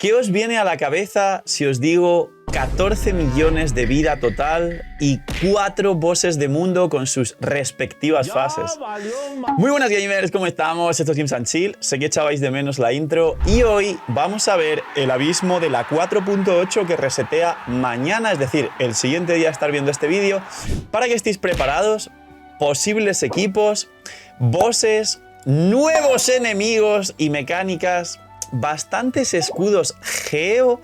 ¿Qué os viene a la cabeza si os digo 14 millones de vida total y 4 bosses de mundo con sus respectivas fases? Muy buenas gamers, ¿cómo estamos? Esto es Games and Chill, sé que echabais de menos la intro y hoy vamos a ver el abismo de la 4.8 que resetea mañana, es decir, el siguiente día de estar viendo este vídeo, para que estéis preparados, posibles equipos, bosses, nuevos enemigos y mecánicas, bastantes escudos geo,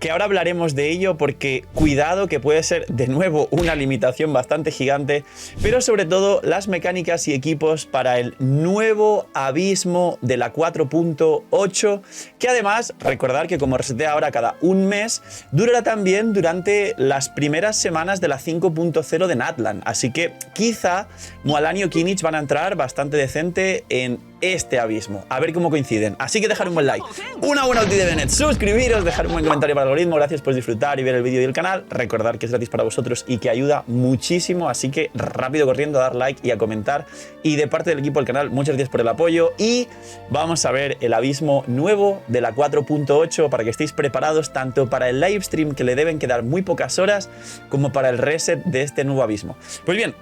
que ahora hablaremos de ello porque cuidado que puede ser de nuevo una limitación bastante gigante, pero sobre todo las mecánicas y equipos para el nuevo abismo de la 4.8, que además recordar que como resetea ahora cada un mes, durará también durante las primeras semanas de la 5.0 de Natlan, así que quizá Mualan y Okinich van a entrar bastante decente en este abismo, a ver cómo coinciden. Así que dejar un buen like, una buena ulti de Bennett, suscribiros, dejar un buen comentario para el algoritmo. Gracias por disfrutar y ver el vídeo y el canal. Recordar que es gratis para vosotros y que ayuda muchísimo, así que rápido corriendo a dar like y a comentar. Y de parte del equipo del canal, muchas gracias por el apoyo y vamos a ver el abismo nuevo de la 4.8 para que estéis preparados tanto para el livestream, que le deben quedar muy pocas horas, como para el reset de este nuevo abismo. Pues bien,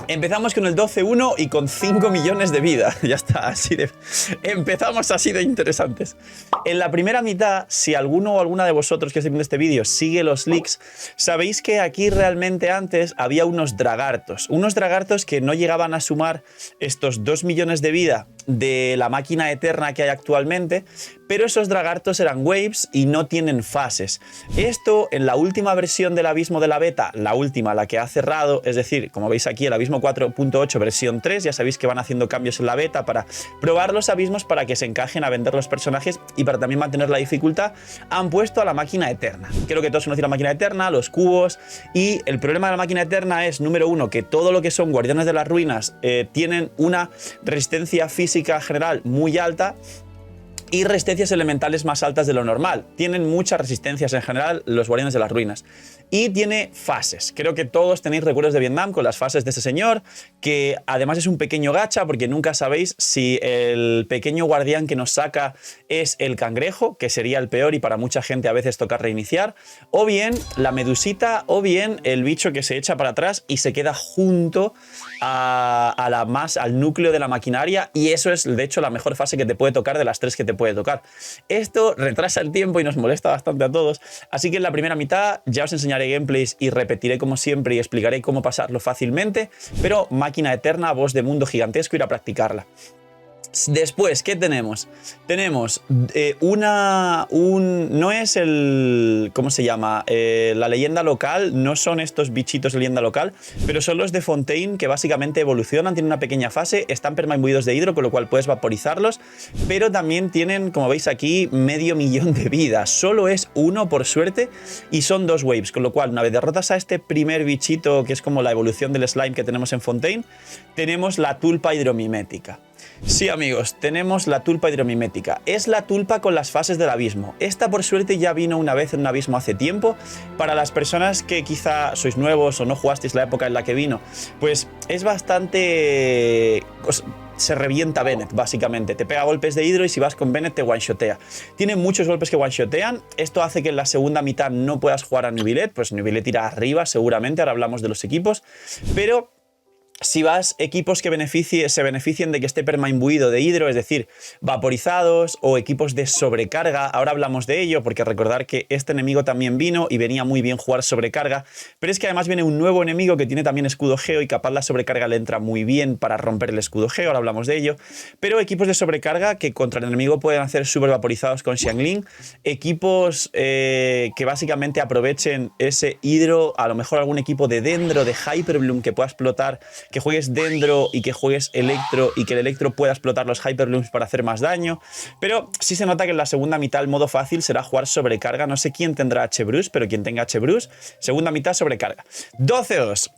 empezamos con el 12-1 y con 5 millones de vida. Ya está, así de... Empezamos así de interesantes. En la primera mitad, si alguno o alguna de vosotros que estáis viendo este vídeo sigue los leaks, sabéis que aquí realmente antes había unos dragartos. Unos dragartos que no llegaban a sumar estos 2 millones de vida de la máquina eterna que hay actualmente, pero esos dragartos eran waves y no tienen fases. Esto en la última versión del abismo de la beta, la última, la que ha cerrado, es decir, como veis aquí, el abismo 4.8 versión 3, ya sabéis que van haciendo cambios en la beta para probar los abismos para que se encajen a vender los personajes y para también mantener la dificultad, han puesto a la máquina eterna. Creo que todos conocen la máquina eterna, los cubos, y el problema de la máquina eterna es, número uno, que todo lo que son guardianes de las ruinas tienen una resistencia física general muy alta y resistencias elementales más altas de lo normal. Tienen muchas resistencias en general los guardianes de las ruinas. Y tiene fases. Creo que todos tenéis recuerdos de Vietnam con las fases de ese señor, que además es un pequeño gacha porque nunca sabéis si el pequeño guardián que nos saca es el cangrejo, que sería el peor y para mucha gente a veces toca reiniciar, o bien la medusita, o bien el bicho que se echa para atrás y se queda junto al núcleo de la maquinaria, y eso es de hecho la mejor fase que te puede tocar de las 3 que te puede tocar. Esto retrasa el tiempo y nos molesta bastante a todos, así que en la primera mitad ya os enseñaré gameplays y repetiré como siempre y explicaré cómo pasarlo fácilmente, pero máquina eterna, boss de mundo gigantesco, ir a practicarla. Después, ¿qué tenemos? Tenemos no es el... ¿cómo se llama? La leyenda local, no son estos bichitos de leyenda local, pero son los de Fontaine, que básicamente evolucionan, tienen una pequeña fase, están permaimbuidos de hidro, con lo cual puedes vaporizarlos, pero también tienen, como veis aquí, medio millón de vida. Solo es uno, por suerte, y son 2 waves, con lo cual, una vez derrotas a este primer bichito, que es como la evolución del slime que tenemos en Fontaine, tenemos la tulpa hidromimética. Sí, amigos, tenemos la tulpa hidromimética. Es la tulpa con las fases del abismo. Esta, por suerte, ya vino una vez en un abismo hace tiempo. Para las personas que quizá sois nuevos o no jugasteis la época en la que vino, pues es bastante... se revienta Bennett, básicamente. Te pega golpes de hidro y si vas con Bennett te one-shotea. Tiene muchos golpes que one-shotean. Esto hace que en la segunda mitad no puedas jugar a Nubilet, pues Nubilet irá arriba seguramente, ahora hablamos de los equipos, pero... si vas equipos que se beneficien de que esté permaimbuido de hidro, es decir, vaporizados o equipos de sobrecarga, ahora hablamos de ello porque recordar que este enemigo también vino y venía muy bien jugar sobrecarga, pero es que además viene un nuevo enemigo que tiene también escudo geo y capaz la sobrecarga le entra muy bien para romper el escudo geo, ahora hablamos de ello, pero equipos de sobrecarga que contra el enemigo pueden hacer super vaporizados con Xiangling, equipos que básicamente aprovechen ese hidro, a lo mejor algún equipo de Dendro, de Hyperbloom que pueda explotar, que juegues Dendro y que juegues Electro y que el Electro pueda explotar los Hyperlooms para hacer más daño, pero sí se nota que en la segunda mitad el modo fácil será jugar sobrecarga. No sé quién tendrá H-Bruce, pero quien tenga H-Bruce, segunda mitad sobrecarga. 12-2.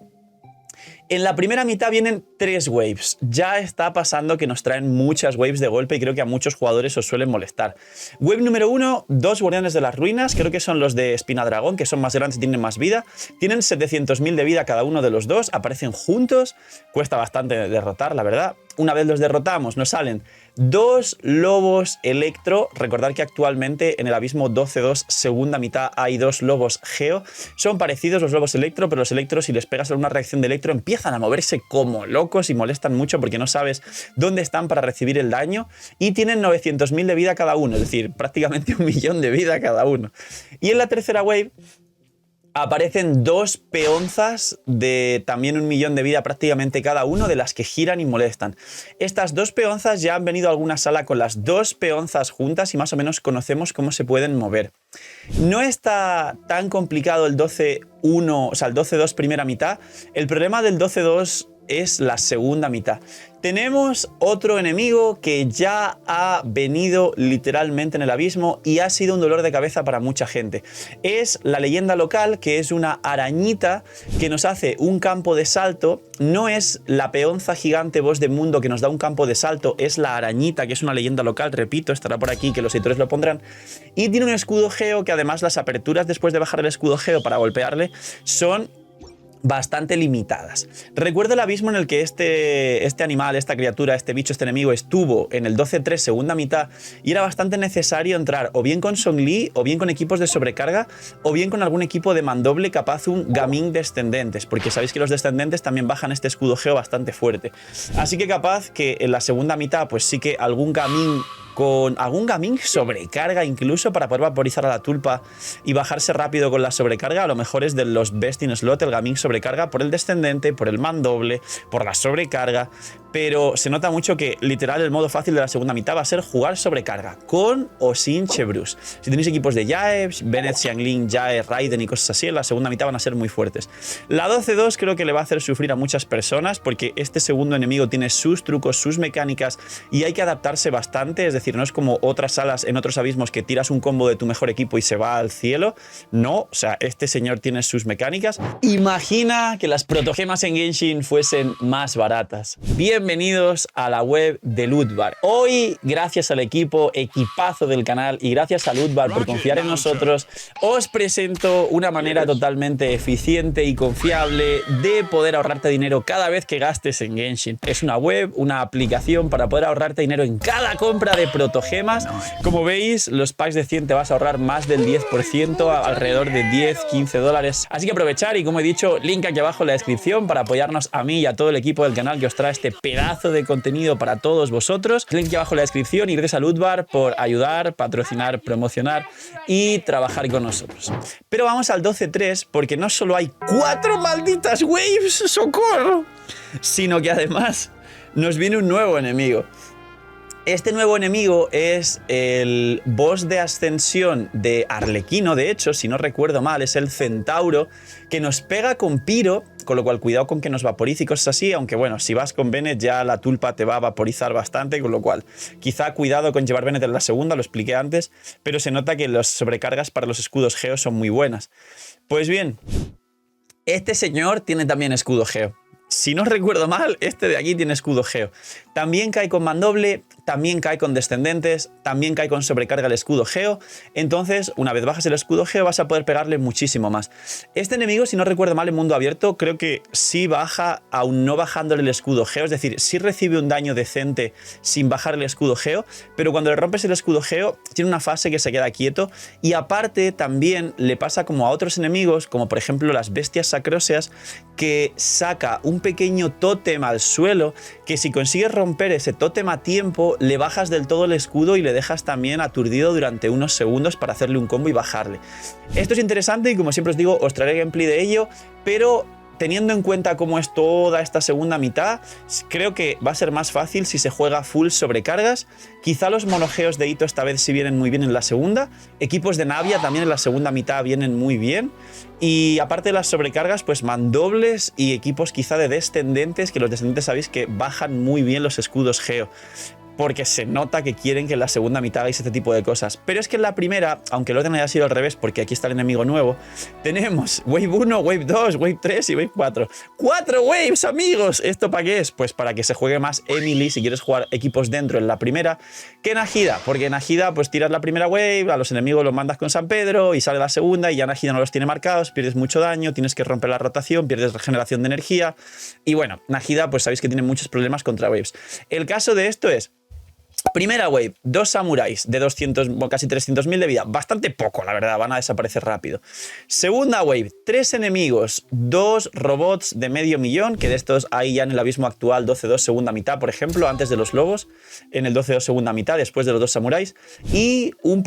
En la primera mitad vienen 3 waves. Ya está pasando que nos traen muchas waves de golpe y creo que a muchos jugadores os suelen molestar. Wave número 1, 2 guardianes de las ruinas, creo que son los de Espina Dragón, que son más grandes y tienen más vida. Tienen 700.000 de vida cada uno de los dos, aparecen juntos, cuesta bastante derrotar, la verdad. una vez los derrotamos, nos salen 2 lobos electro. Recordad que actualmente en el abismo 12-2 segunda mitad hay 2 lobos geo. Son parecidos los lobos electro, pero los electros, si les pegas alguna reacción de electro, empiezan a moverse como locos y molestan mucho porque no sabes dónde están para recibir el daño. Y tienen 900.000 de vida cada uno, es decir, prácticamente 1 millón de vida cada uno. Y en la tercera wave aparecen 2 peonzas de también 1 millón de vida prácticamente cada uno, de las que giran y molestan. Estas 2 peonzas ya han venido a alguna sala con las 2 peonzas juntas y más o menos conocemos cómo se pueden mover. No está tan complicado el 12-1, o sea, el 12-2 primera mitad. El problema del 12-2 es la segunda mitad. Tenemos otro enemigo que ya ha venido literalmente en el abismo y ha sido un dolor de cabeza para mucha gente. Es la leyenda local, que es una arañita que nos hace un campo de salto. No es la peonza gigante boss de mundo que nos da un campo de salto, es la arañita, que es una leyenda local, repito, estará por aquí, que los editores lo pondrán. Y tiene un escudo geo que además las aperturas después de bajar el escudo geo para golpearle son bastante limitadas. Recuerdo el abismo en el que este animal, esta criatura, este bicho, este enemigo estuvo en el 12-3 segunda mitad y era bastante necesario entrar o bien con Song Li, o bien con equipos de sobrecarga, o bien con algún equipo de mandoble capaz un gaming descendentes, porque sabéis que los descendentes también bajan este escudo geo bastante fuerte. Así que capaz que en la segunda mitad pues sí que algún gaming con algún gaming sobrecarga incluso para poder vaporizar a la tulpa y bajarse rápido con la sobrecarga. A lo mejor es de los best in slot el gaming sobrecarga por el descendente, por el mandoble, por la sobrecarga, pero se nota mucho que literal el modo fácil de la segunda mitad va a ser jugar sobrecarga con o sin Chevreuse. Si tenéis equipos de Jae, Bennett, Xiangling, Jae, Raiden y cosas así, en la segunda mitad van a ser muy fuertes. La 12-2 creo que le va a hacer sufrir a muchas personas porque este segundo enemigo tiene sus trucos, sus mecánicas y hay que adaptarse bastante. Es decir, no es como otras salas en otros abismos que tiras un combo de tu mejor equipo y se va al cielo. No, o sea, este señor tiene sus mecánicas. Imagina que las protogemas en Genshin fuesen más baratas. Bienvenidos a la web de Lootbar. Hoy, gracias al equipazo del canal y gracias a Lootbar por confiar en nosotros, os presento una manera totalmente eficiente y confiable de poder ahorrarte dinero cada vez que gastes en Genshin. Es una web, una aplicación para poder ahorrarte dinero en cada compra de protogemas. Como veis, los packs de 100 te vas a ahorrar más del 10%, alrededor de 10-15 dólares. Así que aprovechar y, como he dicho, link aquí abajo en la descripción para apoyarnos a mí y a todo el equipo del canal que os trae este pedazo de contenido para todos vosotros. Link aquí abajo en la descripción y gracias a Lootbar por ayudar, patrocinar, promocionar y trabajar con nosotros. Pero vamos al 12-3 porque no solo hay 4 malditas waves, ¡socorro!, sino que además nos viene un nuevo enemigo. Este nuevo enemigo es el boss de ascensión de Arlequino, de hecho, si no recuerdo mal, es el Centauro, que nos pega con Piro, con lo cual cuidado con que nos vaporice y cosas así, aunque bueno, si vas con Bennett ya la tulpa te va a vaporizar bastante, con lo cual quizá cuidado con llevar Bennett en la segunda, lo expliqué antes, pero se nota que las sobrecargas para los escudos geo son muy buenas. Pues bien, este señor tiene también escudo geo. Si no recuerdo mal, este de aquí tiene escudo geo. También cae con mandoble, también cae con descendentes, también cae con sobrecarga el escudo geo. Entonces, una vez bajas el escudo geo, vas a poder pegarle muchísimo más. Este enemigo, si no recuerdo mal, en mundo abierto, creo que sí baja, aún no bajándole el escudo geo. Es decir, sí recibe un daño decente sin bajar el escudo geo, pero cuando le rompes el escudo geo, tiene una fase que se queda quieto. Y aparte, también le pasa como a otros enemigos, como por ejemplo las bestias sacróseas, que saca un pequeño tótem al suelo, que si consigues romper ese tótem a tiempo, le bajas del todo el escudo y le dejas también aturdido durante unos segundos para hacerle un combo y bajarle. Esto es interesante y, como siempre os digo, os traeré gameplay de ello, pero teniendo en cuenta cómo es toda esta segunda mitad, creo que va a ser más fácil si se juega full sobrecargas. Quizá los monogeos de Ito esta vez sí vienen muy bien en la segunda. Equipos de Navia también en la segunda mitad vienen muy bien. Y aparte de las sobrecargas, pues mandobles y equipos quizá de descendentes, que los descendentes sabéis que bajan muy bien los escudos geo. porque se nota que quieren que en la segunda mitad hagáis este tipo de cosas. Pero es que en la primera, aunque el orden haya sido al revés, porque aquí está el enemigo nuevo, tenemos Wave 1, Wave 2, Wave 3 y Wave 4. ¡4 waves, amigos! ¿Esto para qué es? Pues para que se juegue más Emily, si quieres jugar equipos dentro en la primera, que en Najida, porque en Najida pues tiras la primera wave, a los enemigos los mandas con San Pedro y sale la segunda y ya Najida no los tiene marcados, pierdes mucho daño, tienes que romper la rotación, pierdes regeneración de energía y bueno, Najida pues sabéis que tiene muchos problemas contra waves. El caso de esto es: primera wave, 2 samuráis de 200, casi 300.000 de vida. Bastante poco, la verdad, van a desaparecer rápido. Segunda wave, 3 enemigos, 2 robots de 500.000, que de estos hay ya en el abismo actual 12-2 segunda mitad, por ejemplo, antes de los lobos, en el 12-2 segunda mitad, después de los 2 samuráis. Y una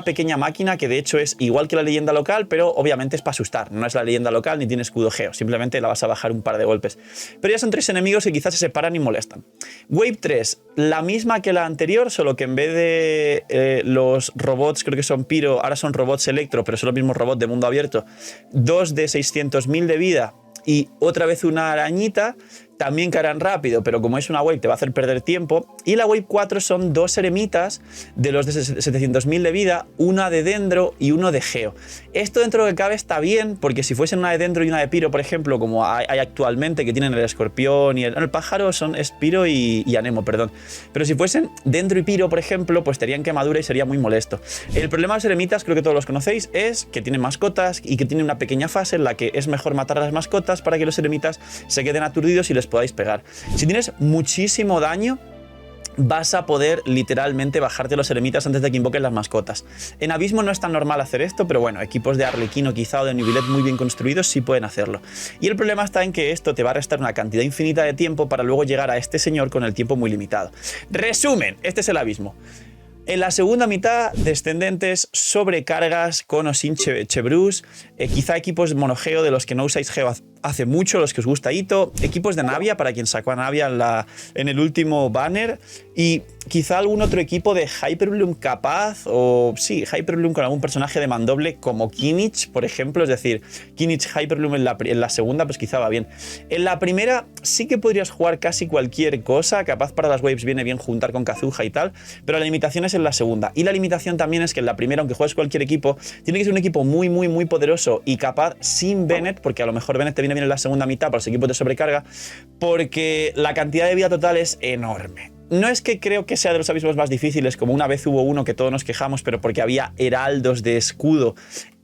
pequeña máquina que de hecho es igual que la leyenda local, pero obviamente es para asustar. No es la leyenda local ni tiene escudo geo, simplemente la vas a bajar un par de golpes. Pero ya son 3 enemigos que quizás se separan y molestan. Wave 3, la misma que la anterior, solo que en vez de los robots, creo que son Pyro, ahora son robots Electro, pero son los mismos robots de mundo abierto, 2 de 600.000 de vida y otra vez una arañita, también caerán rápido, pero como es una wave te va a hacer perder tiempo. Y la wave 4 son 2 eremitas de los de 700.000 de vida, una de Dendro y uno de Geo. Esto dentro de lo que cabe está bien, porque si fuesen una de Dendro y una de Pyro, por ejemplo, como hay actualmente, que tienen el escorpión y el pájaro, es Pyro y Anemo, perdón. Pero si fuesen Dendro y Pyro, por ejemplo, pues tendrían quemadura y sería muy molesto. El problema de los eremitas, creo que todos los conocéis, es que tienen mascotas y que tienen una pequeña fase en la que es mejor matar a las mascotas para que los eremitas se queden aturdidos y les podáis pegar. Si tienes muchísimo daño, vas a poder literalmente bajarte los eremitas antes de que invoquen las mascotas. En Abismo no es tan normal hacer esto, pero bueno, equipos de Arlequino quizá o de Nibilet muy bien construidos sí pueden hacerlo. Y el problema está en que esto te va a restar una cantidad infinita de tiempo para luego llegar a este señor con el tiempo muy limitado. Resumen, este es el Abismo. En la segunda mitad, descendentes, sobrecargas con o sin Chebrus, quizá equipos monogeo de los que no usáis geo hace mucho, los que os gusta Ito, equipos de Navia para quien sacó a Navia en el último banner y quizá algún otro equipo de Hyperbloom capaz, o sí, Hyperbloom con algún personaje de mandoble como Kimmich, por ejemplo, es decir, Kimmich Hyperbloom en la segunda pues quizá va bien. En la primera sí que podrías jugar casi cualquier cosa, capaz para las waves viene bien juntar con Kazuha y tal, pero la limitación es en la segunda. Y la limitación también es que en la primera, aunque juegues cualquier equipo, tiene que ser un equipo muy, muy, muy poderoso y capaz sin Bennett, porque a lo mejor Bennett te viene bien en la segunda mitad para los equipos de sobrecarga, porque la cantidad de vida total es enorme. No es que creo que sea de los abismos más difíciles, como una vez hubo uno que todos nos quejamos, pero porque había heraldos de escudo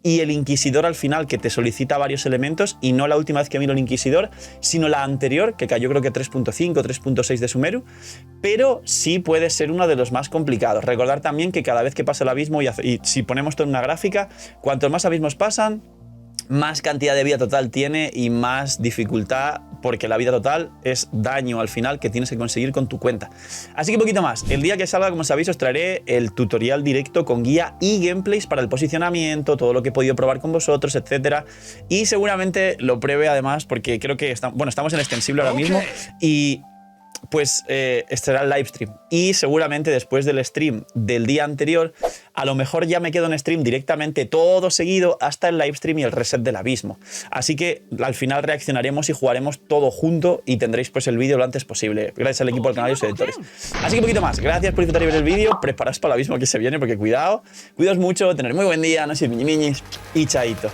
y el Inquisidor al final que te solicita varios elementos, y no la última vez que vino el Inquisidor, sino la anterior, que cayó creo que 3.5, 3.6 de Sumeru, pero sí puede ser uno de los más complicados. Recordar también que cada vez que pasa el abismo, y si ponemos todo en una gráfica, cuantos más abismos pasan, más cantidad de vida total tiene y más dificultad, porque la vida total es daño al final que tienes que conseguir con tu cuenta. Así que poquito más. El día que salga, como sabéis, os traeré el tutorial directo con guía y gameplays para el posicionamiento, todo lo que he podido probar con vosotros, etcétera. Y seguramente lo pruebe además, porque creo que estamos en extensible ahora mismo y pues estará el live stream. Y seguramente después del stream del día anterior, a lo mejor ya me quedo en stream directamente todo seguido hasta el live stream y el reset del abismo. Así que al final reaccionaremos y jugaremos todo junto y tendréis pues el vídeo lo antes posible. Gracias al equipo del canal y los editores. Así que poquito más. Gracias por disfrutar y ver el vídeo. Preparaos para el abismo que se viene, porque cuidaos mucho, tener muy buen día, no sé, miñis y chaito.